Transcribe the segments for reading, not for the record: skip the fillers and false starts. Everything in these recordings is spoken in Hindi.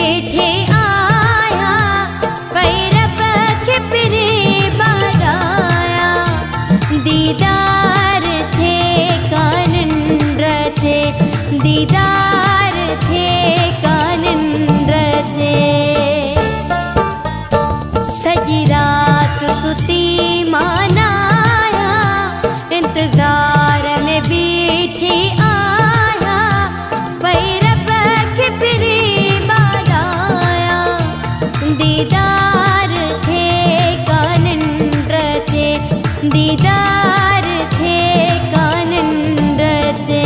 बीठे आया पैरब के पिरे बाराया दीदार थे कानन रचे दीदार थे कानन रचे सजी रात सुती मनाया इंतजार में बीठी आया पैरब के पिरे बाराया दीदार थे कानन रचे दीदार थे कानन रचे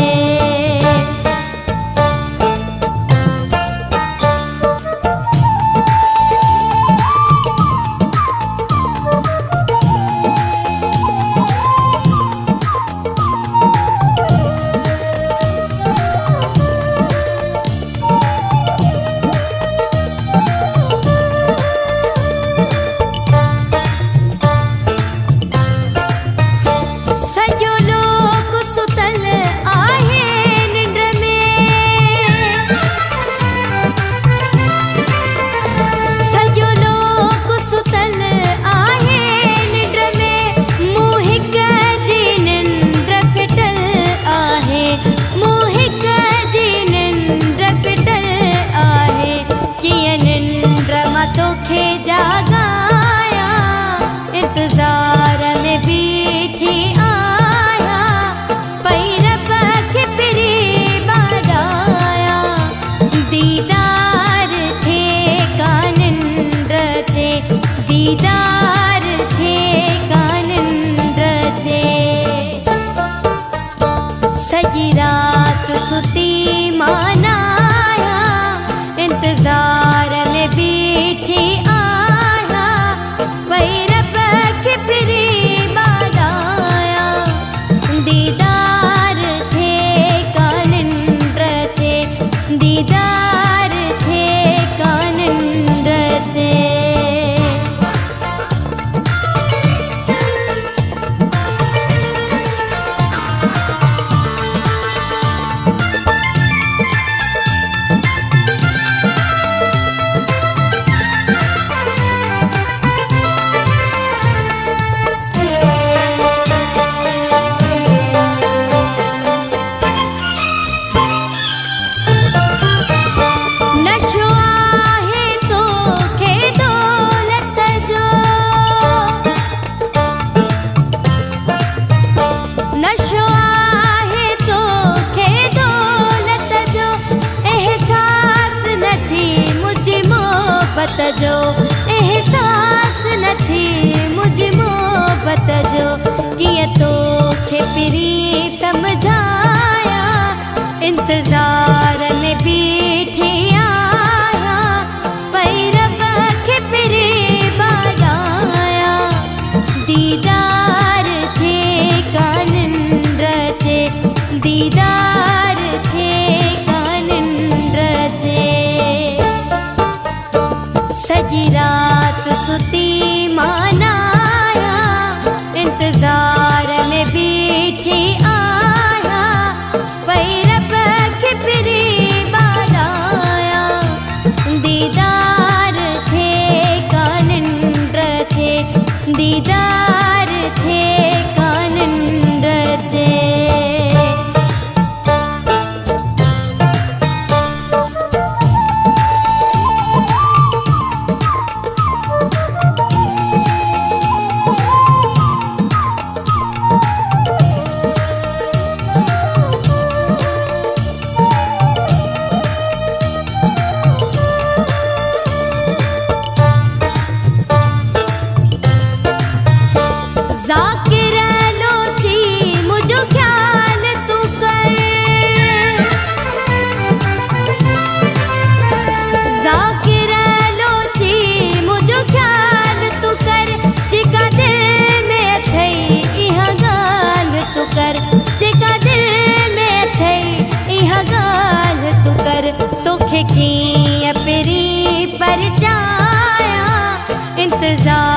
तोखे जागाया इंतजार में बीठी आया पैरब के पिरे बाराया दीदार थे कानन रचे दीदार थे कानन रचे सजी रात सुती मनाया इंतजार में बीठी आया पैरब के पिरे बाराया दीदार थे कानन रचे दीदार थे कानन रचे जो एहसास न थी मुझे मोहब्बत जो किया तो खे पिरी समझाया इंतजार में बीठी आया पैरब के पिरे बाराया दीदार थे कानन रचे दीदार थे कानन रचे सजी रात सुती मनाया इंतजार में बीठी आया पैरब के पिरे बाराया दीदार थे कानन रचे दीदार थे कानन रचे जाकिर लोची मुझो ख्याल तू कर जाकिर लोची मुझो ख्याल तू कर जेका दिल में थई इहा गाल तू कर जेका दिल में थई इहा गाल तू कर तोखे कीअं पिरी परचाया इंतजार